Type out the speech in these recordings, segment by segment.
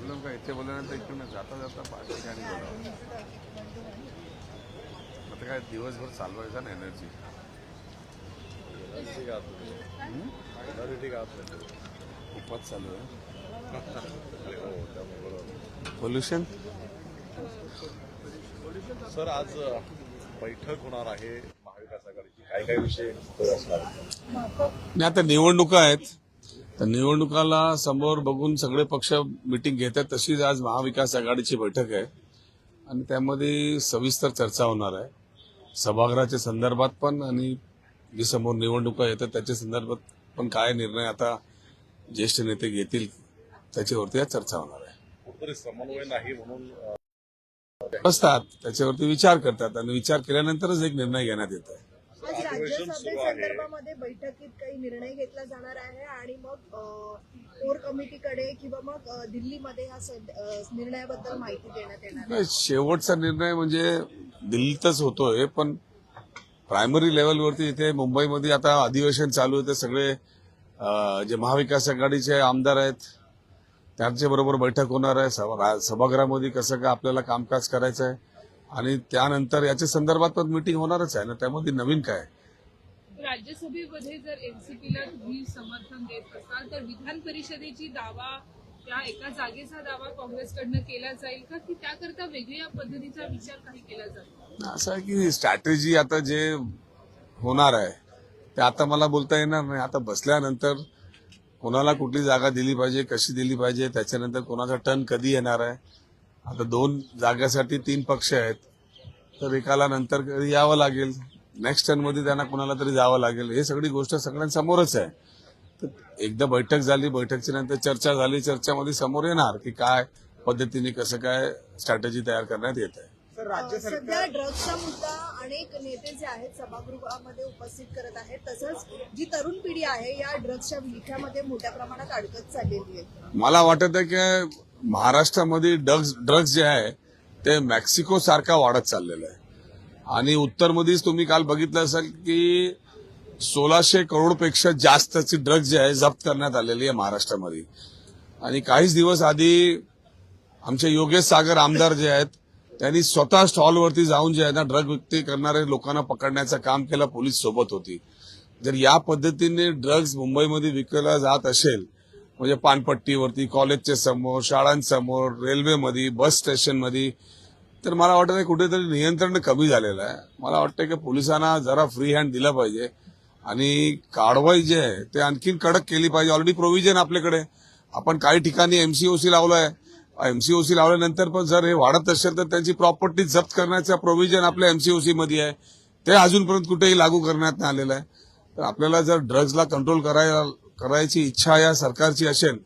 Problem का इथे बोलल्यानंतर इकडून जाता जाता 5 ठिकाणी बोलावं. आता काय दिवसभर चालवायचा ना एनर्जी. खूपच चालू आहे. पोल्युशन. सर आज बैठक होणार आहे महाविकास आघाडीची, काय काय विषय असणार? नाही, आता निवडणुका आहेत तर निवडणुकाला समोर बघून सगळे पक्ष मिटिंग घेतात. तशीच आज महाविकास आघाडीची बैठक आहे आणि त्यामध्ये सविस्तर चर्चा होणार आहे सभागृहाच्या संदर्भात पण आणि जी समोर निवडणुका येतात त्याच्या संदर्भात पण काय निर्णय आता ज्येष्ठ नेते घेतील त्याच्यावरती आज चर्चा होणार आहे. कुठेतरी समन्वय नाही म्हणून बसतात त्याच्यावरती विचार करतात आणि विचार केल्यानंतरच एक निर्णय घेण्यात येत आहे. आज राज्यसभेसंदर्भामध्ये बैठकीत काही निर्णय घेतला जाणार आहे आणि मग कोर कमिटीकडे किंवा मग दिल्लीमध्ये ह्या निर्णयाबद्दल माहिती देण्यात येणार आहे. नाही, शेवटचा निर्णय म्हणजे दिल्लीतच होतोय पण प्रायमरी लेवलवरती इथे मुंबईमध्ये आता अधिवेशन चालू आहे. ते सगळे जे महाविकास आघाडीचे आमदार आहेत त्यांच्याबरोबर बैठक होणार आहे. सभागृहामध्ये कसं काय आपल्याला कामकाज करायचं आहे आणि त्यानंतर याच्या संदर्भात पण मीटिंग होणारच आहे ना. त्यामध्ये नवीन काय. राज्यसभेमध्ये जर एनसीपीला तुम्ही समर्थन देत असाल तर विधान परिषदेची दावा त्या एका जागेचा दावा काँग्रेसकडनं केला जाईल का की त्याकरता वेगळ्या पद्धतीचा विचार काही केला जातो? असं आहे की स्ट्रॅटेजी आता जे होणार आहे ते आता मला बोलता येणार नाही. आता बसल्यानंतर कोणाला कुठली जागा दिली पाहिजे, कशी दिली पाहिजे, त्याच्यानंतर कोणाचा टर्न कधी येणार आहे. आता 2 जागेसाठी 3 पक्ष आहेत तर एकाला नंतर कधी यावं लागेल, नेक्स्ट टर्न मध्ये त्यांना कोणाला तरी जावं लागेल. हे सगळी गोष्ट सगळ्यांसमोरच आहे. तर एकदा बैठक झाली, बैठकीच्या नंतर चर्चा झाली, चर्चामध्ये समोर येणार की काय पद्धतीने कसं काय स्ट्रॅटेजी तयार करण्यात येत आहे. सध्या ड्रग्सचा मुद्दा अनेक नेते जे आहेत सभागृहामध्ये उपस्थित करत आहेत. तसंच जी तरुण पिढी आहे या ड्रग्सच्या विळख्यामध्ये मोठ्या प्रमाणात अडकत चाललेली आहे. मला वाटत आहे की महाराष्ट्रामध्ये ड्रग्स जे आहे ते मेक्सिको सारखा वाढत चाललेलं आहे आणि उत्तरमध्येच तुम्ही काल बघितलं असेल की 1600 करोडपेक्षा जास्तची ड्रग्स जे आहे जप्त करण्यात आलेली आहे महाराष्ट्रामध्ये. आणि काहीच दिवस आधी आमचे योगेश सागर आमदार जे आहेत त्यांनी स्वतः स्टॉलवरती जाऊन जे आहे ना ड्रग विक्री करणारे लोकांना पकडण्याचं काम केलं. पोलीस सोबत होती. जर या पद्धतीने ड्रग्ज मुंबईमध्ये विकला जात असेल म्हणजे पानपट्टीवरती, कॉलेजच्या समोर, शाळांसमोर, रेल्वेमध्ये, बस स्टेशनमध्ये, तर मला वाटतं कुठेतरी नियंत्रण कमी झालेलं आहे. मला वाटतं की पोलिसांना जरा फ्री हँड दिला पाहिजे आणि कारवाई जी आहे ते आणखीन कडक केली पाहिजे. ऑलरेडी प्रोव्हिजन आपल्याकडे आपण काही ठिकाणी एमसीओसी लावलाय. एमसीओसी लावल्यानंतर पण जर हे वाढत असेल तर त्यांची प्रॉपर्टी जप्त करण्याचा प्रोव्हिजन आपल्या एमसीओसी मध्ये आहे. ते अजूनपर्यंत कुठेही लागू करण्यात नाही आलेलं आहे. तर आपल्याला जर ड्रग्जला कंट्रोल करायची इच्छा या सरकारची असेल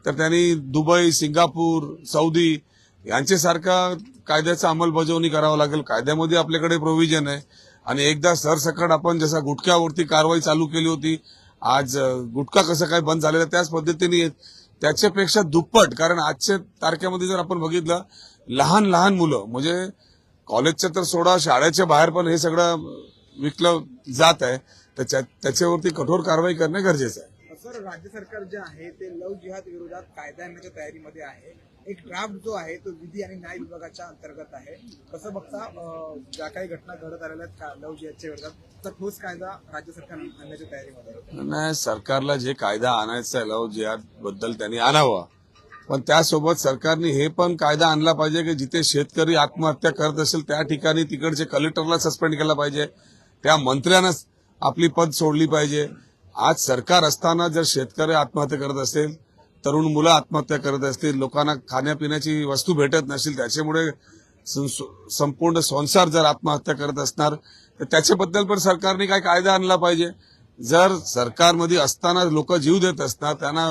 तर त्यांनी दुबई, सिंगापूर, सौदी यांच्यासारखा कायद्याचा अंमलबजावणी करावं लागेल. कायद्यामध्ये आपल्याकडे प्रोव्हिजन आहे आणि एकदा सरसकट आपण जसा गुटख्यावरती कारवाई चालू केली होती, आज गुटखा कसं काय बंद झालेला त्याच पद्धतीने त्याच्यापेक्षा दुप्पट. कारण आजच्या तारखेमध्ये जर आपण बघितलं लहान लहान मुलं म्हणजे कॉलेजच्या तर सोडा, शाळेच्या बाहेर पण हे सगळं विकलं जात आहे. त्याच्यावरती कठोर कारवाई करणे गरजेचं आहे. सर, राज्य सरकार जे आहे ते लव जिहाद विरोधात कायदा आणण्याच्या तयारीमध्ये आहे. एक ड्राफ्ट जो आहे तो विधी आणि न्याय विभागाच्या अंतर्गत आहे. कसं बघता ज्या काही घटना घडत आलेल्या आहेत लव जिहादच्या विरोधात तर ठोस कायदा राज्य सरकार आणण्याच्या तयारीमध्ये नाही, सरकारला जे कायदा आणायचा आहे लव जिहाद बद्दल त्यांनी आणावा. पण त्यासोबत सरकारने हे पण कायदा आणला पाहिजे की जिथे शेतकरी आत्महत्या करत असेल त्या ठिकाणी तिकडचे कलेक्टरला सस्पेंड केला पाहिजे, त्या मंत्र्यांना आपली पद सोडली पाहिजे. आज सरकार असताना जर शेतकरी आत्महत्या करत असेल, तरुण मुलं आत्महत्या करत असतील, लोकांना खाण्यापिण्याची वस्तू भेटत नसेल, त्याच्यामुळे संपूर्ण संसार जर आत्महत्या करत असणार तर त्याच्याबद्दल पण सरकारने काय कायदा आणला पाहिजे. जर सरकारमध्ये असताना लोक जीव देत असणार, त्यांना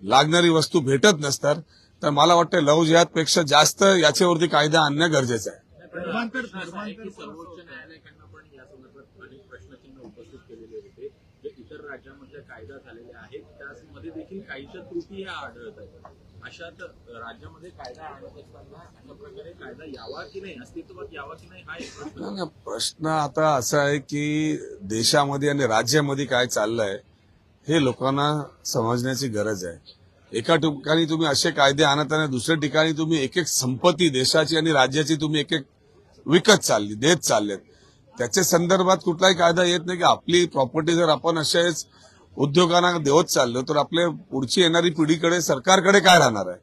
लागणारी वस्तू भेटत नसतात तर मला वाटतं लव जिहादपेक्षा जास्त याच्यावरती कायदा आणणं गरजेचं आहे. सर्वोच्च न्यायालयाकडनं पण या संदर्भात अनेक प्रश्नचिन्ह उपस्थित केलेले होते. जे इतर राज्यांमधले कायदा झालेले आहेत त्यामध्ये देखील काहीच्या त्रुटी ह्या आढळत आहेत. अशात राज्यामध्ये कायदा आणत असताना अशा प्रकारे कायदा यावा की नाही, अस्तित्वात यावा की नाही हा एक प्रश्न. प्रश्न आता असा आहे की देशामध्ये आणि राज्यामध्ये काय चाललंय हे लोकांना समजण्याची गरज आहे. एका ठिकाणी तुम्ही असे कायदे आणत आणि दुसऱ्या ठिकाणी तुम्ही एक एक संपत्ती देशाची आणि राज्याची तुम्ही एक एक विकत चालली देत चाललेत. त्याच्या संदर्भात कुठलाही कायदा येत नाही की आपली प्रॉपर्टी जर आपण असेच उद्योगांना देत चाललो तर आपल्या पुढची येणारी पिढीकडे सरकारकडे काय राहणार आहे.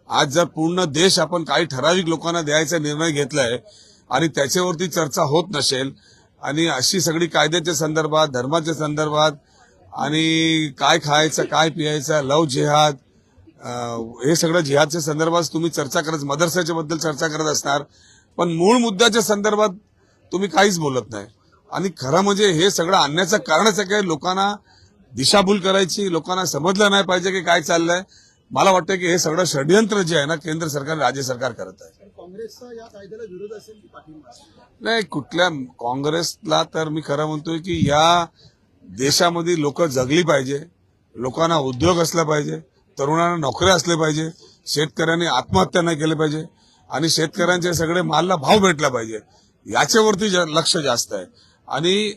आज जर पूर्ण देश आपण काही ठराविक लोकांना द्यायचा निर्णय घेतलाय आणि त्याच्यावरती चर्चा होत नसेल आणि अशी सगळी कायद्याच्या संदर्भात धर्माच्या संदर्भात आणि काय खायचं काय पियायचं लव जिहाद हे सगळं जिहादच्या संदर्भात तुम्ही चर्चा करत मदरसाच्या बद्दल चर्चा करत असणार पण मूळ मुद्द्याच्या संदर्भात तुम्ही काहीच बोलत नाही. आणि खरं म्हणजे हे सगळं आणण्याचं कारणच आहे की लोकांना दिशाभूल करायची लोकांना समजलं नाही पाहिजे की काय चाललंय. मला वाटतं की हे सगळं षडयंत्र जे आहे ना केंद्र सरकार राज्य सरकार करत आहे. काँग्रेसचा या कायद्याला विरोध असेल की पाठिंबा असेल? नाही कुठल्या काँग्रेसला तर मी खरं म्हणतोय की या देशामध्ये लोक जगली पाहिजे लोकांना उद्योग असला पाहिजे तरुणांना नोकऱ्या असल्या पाहिजे शेतकऱ्यांनी आत्महत्या नाही केली पाहिजे आणि शेतकऱ्यांचे सगळे मालला भाव भेटला पाहिजे याच्यावरती लक्ष जास्त आहे. आणि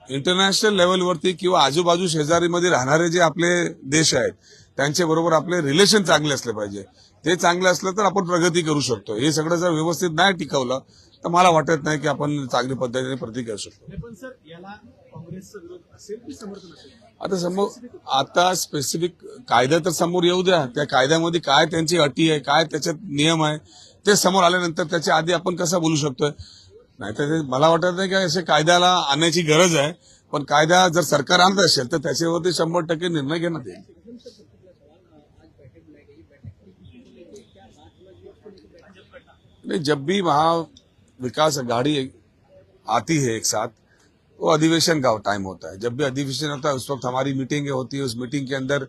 इंटरनॅशनल लेवलवरती किंवा आजूबाजू शेजारीमध्ये राहणारे जे आपले देश आहेत त्यांच्या बरोबर आपले रिलेशन चांगले असले पाहिजे. ते चांगले असलं तर आपण प्रगती करू शकतो. हे सगळं जर व्यवस्थित नाही टिकवलं तर मला वाटत नाही की आपण चांगल्या पद्धतीने प्रगती करू शकतो. पण सर याला काँग्रेसचा विरोध असेल की समर्थन असेल? आता स्पेसिफिक कायदा तर समोर येऊ द्या. त्या कायद्यामध्ये काय त्यांची अटी आहे काय त्याच्यात नियम आहे ते समोर आल्यानंतर त्याच्या आधी आपण कसं बोलू शकतोय. नाहीतर मला वाटत नाही की असे कायद्याला आणण्याची गरज आहे पण कायदा जर सरकार आणत असेल तर त्याच्यावरती 100% निर्णय घेण्यात येईल. नहीं जब भी महाविकास अघाड़ी आती है एक साथ वो अधिवेशन का टाइम होता है. जब भी अधिवेशन होता है उस वक्त हमारी मीटिंगें होती है. उस मीटिंग के अंदर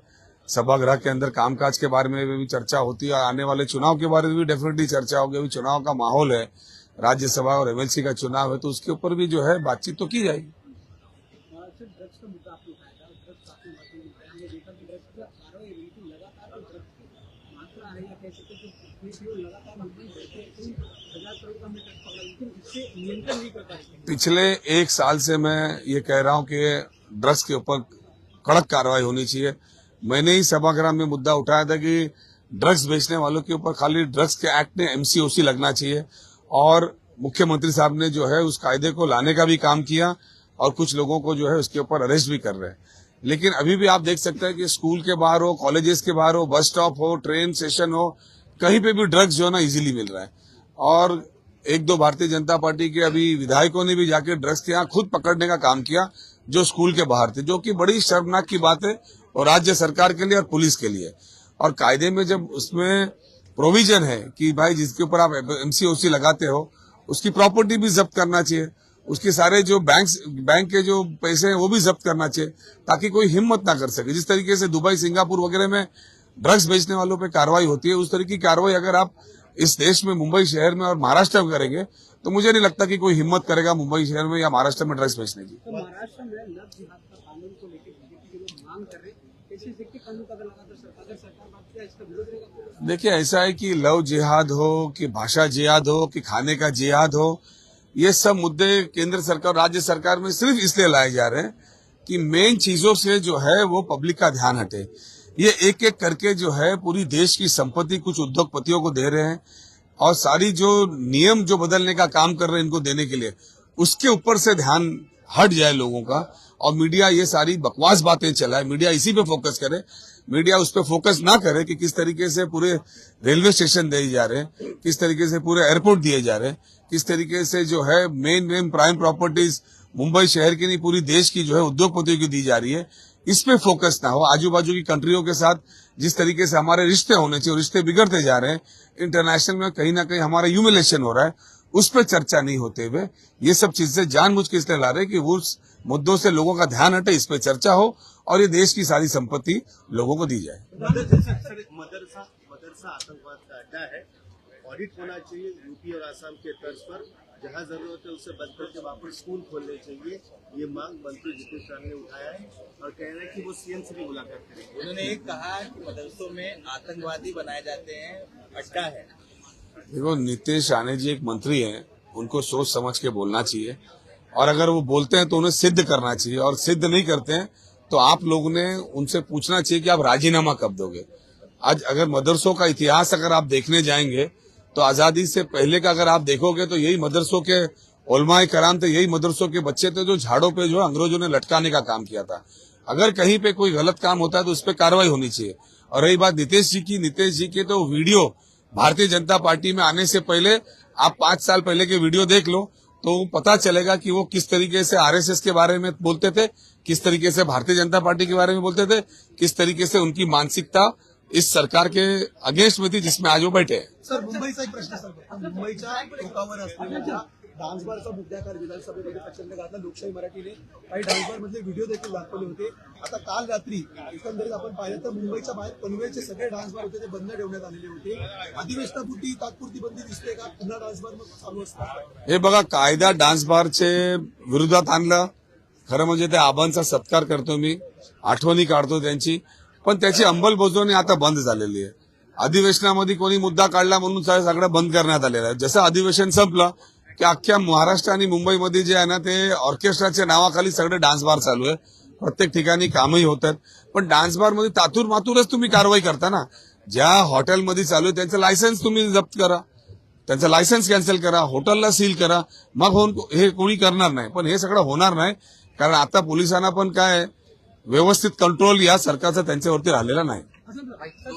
सभागृह के अंदर कामकाज के बारे में भी चर्चा होती है. आने वाले चुनाव के बारे में भी डेफिनेटली चर्चा होगी. अभी चुनाव का माहौल है राज्यसभा और एमएलसी का चुनाव है तो उसके ऊपर भी जो है बातचीत तो की जाएगी. पिछले एक साल से मैं ये कह रहा हूं कि ड्रग्स के ऊपर कड़क कार्रवाई होनी चाहिए. मैंने ही सभागृह में मुद्दा उठाया था कि ड्रग्स बेचने वालों के ऊपर खाली ड्रग्स के एक्ट में एमसीओसी लगना चाहिए और मुख्यमंत्री साहब ने जो है उस कायदे को लाने का भी काम किया और कुछ लोगों को जो है उसके ऊपर अरेस्ट भी कर रहे हैं. लेकिन अभी भी आप देख सकते हैं कि स्कूल के बाहर हो कॉलेजेस के बाहर हो बस स्टॉप हो ट्रेन स्टेशन हो कहीं पे भी ड्रग्स जो है ना इजीली मिल रहा है. और एक दो भारतीय जनता पार्टी के अभी विधायकों ने भी जाके ड्रग्स के यहाँ खुद पकड़ने का काम किया जो स्कूल के बाहर थे जो कि बड़ी शर्मनाक की बात है और राज्य सरकार के लिए और पुलिस के लिए. और कायदे में जब उसमें प्रोविजन है कि भाई जिसके ऊपर आप एमसीओसी लगाते हो उसकी प्रॉपर्टी भी जब्त करना चाहिए उसके सारे जो बैंक के जो पैसे हैं वो भी जब्त करना चाहिए ताकि कोई हिम्मत ना कर सके. जिस तरीके से दुबई सिंगापुर वगैरह में ड्रग्स बेचने वालों पे कार्रवाई होती है उस तरह की कार्रवाई अगर आप इस देश में मुंबई शहर में और महाराष्ट्र में करेंगे तो मुझे नहीं लगता कि कोई हिम्मत करेगा मुंबई शहर में या महाराष्ट्र में ड्रग्स बेचने की. तो महाराष्ट्र में लव जिहाद का कानून को लेकर बीजेपी के लोग मांग कर रहे हैं कैसे देखिए कानून का लगा तो सरकार बात किया इसका विरोध रहेगा. देखिए ऐसा है कि लव जिहाद हो कि भाषा जिहाद हो कि खाने का जिहाद हो ये सब मुद्दे केंद्र सरकार राज्य सरकार में सिर्फ इसलिए लाए जा रहे हैं कि मेन चीजों से जो है वो पब्लिक का ध्यान हटे. ये एक एक करके जो है पूरी देश की संपत्ति कुछ उद्योगपतियों को दे रहे हैं और सारी जो नियम जो बदलने का काम कर रहे हैं इनको देने के लिए उसके ऊपर से ध्यान हट जाए लोगों का. और मीडिया ये सारी बकवास बातें चलाए मीडिया इसी पे फोकस करे. मीडिया उस पर फोकस ना करे कि किस तरीके से पूरे रेलवे स्टेशन दिए जा रहे हैं किस तरीके से पूरे एयरपोर्ट दिए जा रहे हैं किस तरीके से जो है मेन प्राइम प्रॉपर्टीज मुंबई शहर की नहीं पूरी देश की जो है उद्योगपतियों की दी जा रही है. इस पे फोकस ना हो. आजू बाजू की कंट्रियों के साथ जिस तरीके से हमारे रिश्ते होने चाहिए रिश्ते बिगड़ते जा रहे हैं इंटरनेशनल में कहीं ना कहीं हमारा ह्यूमिलेशन हो रहा है उस पर चर्चा नहीं होते हुए ये सब चीजें जानबूझ के इसलिए ला रहे हैं कि उस मुद्दों से लोगों का ध्यान हटे इस पे चर्चा हो और ये देश की सारी संपत्ति लोगों को दी जाए. मदरसा आतंकवाद का अड्डा है. ऑडिट होना चाहिए यूपी और आसाम के तर्ज पर जहां जरूरत है उससे बच करके वापस स्कूल खोलने चाहिए. ये मांग मंत्री जितेश राणा ने उठाया है और कह रहे हैं कि वो सीएम से भी मुलाकात करेंगे. उन्होंने एक कहा कि मदरसों में आतंकवादी बनाए जाते हैं अड्डा है. देखो नीतीश राणे जी एक मंत्री हैं उनको सोच समझ के बोलना चाहिए और अगर वो बोलते हैं तो उन्हें सिद्ध करना चाहिए और सिद्ध नहीं करते हैं तो आप लोगों ने उनसे पूछना चाहिए कि आप राजीनामा कब दोगे. आज अगर मदरसों का इतिहास अगर आप देखने जाएंगे तो आजादी से पहले का अगर आप देखोगे तो यही मदरसों के उलमाए कराम थे, यही मदरसों के बच्चे थे जो झाड़ों पे जो अंग्रेजों ने लटकाने का काम किया था। अगर कहीं पे कोई गलत काम होता है तो उस पर कार्रवाई होनी चाहिए। और रही बात नीतीश जी की तो वीडियो भारतीय जनता पार्टी में आने से पहले आप 5 साल पहले के वीडियो देख लो तो पता चलेगा कि वो किस तरीके से आरएसएस के बारे में बोलते थे, किस तरीके से भारतीय जनता पार्टी के बारे में बोलते थे, किस तरीके से उनकी मानसिकता इस सरकार के अगेंस्ट में थी जिसमें आज वो बैठे हैं। सर मुंबईचा एक प्रश्न सर, मुंबईच्या टोकावर असलेल्या डान्सबारचा मुद्द्याकार विधानसभेमध्ये प्रचंड घातला। लोकशाही मराठीने काही डान्सबार मधले व्हिडिओ देखील दाखवले होते। आता काल रात्री एकंदरीत आपण पाहिलं तर मुंबईच्या बाहेर पनवेलचे सगळे डान्सबार होते ते बंद ठेवण्यात आलेले होते। अधिवेशनापुरती तात्पुरती बंदी दिसते का? पुन्हा डान्सबार मग चालू असतात? हे बघा, कायदा डान्सबारचे विरोधात आणलं, खरं म्हणजे त्या आबांचा सत्कार करतो मी, आठवणी काढतो त्यांची, पण त्याची अंमलबजावणी आता बंद झालेली आहे। अधिवेशनामध्ये कोणी मुद्दा काढला म्हणून सगळं बंद करण्यात आलेलं आहे। जसं अधिवेशन संपलं की अख्ख्या महाराष्ट्र आणि मुंबईमध्ये जे आहे ना ते ऑर्केस्ट्राच्या नावाखाली सगळे डान्स बार चालू आहे। प्रत्येक ठिकाणी कामही होत आहेत, पण डान्स बार मध्ये तातूर मातूरच तुम्ही कारवाई करता ना। ज्या हॉटेलमध्ये चालू आहे त्यांचं लायसन्स तुम्ही जप्त करा, त्यांचं लायसन्स कॅन्सल करा, हॉटेलला सील करा, मग हे कोणी करणार नाही। पण हे सगळं होणार नाही कारण आता पोलिसांना पण काय व्यवस्थित कंट्रोल या सरकारचा त्यांच्यावरती राहिलेला नाही।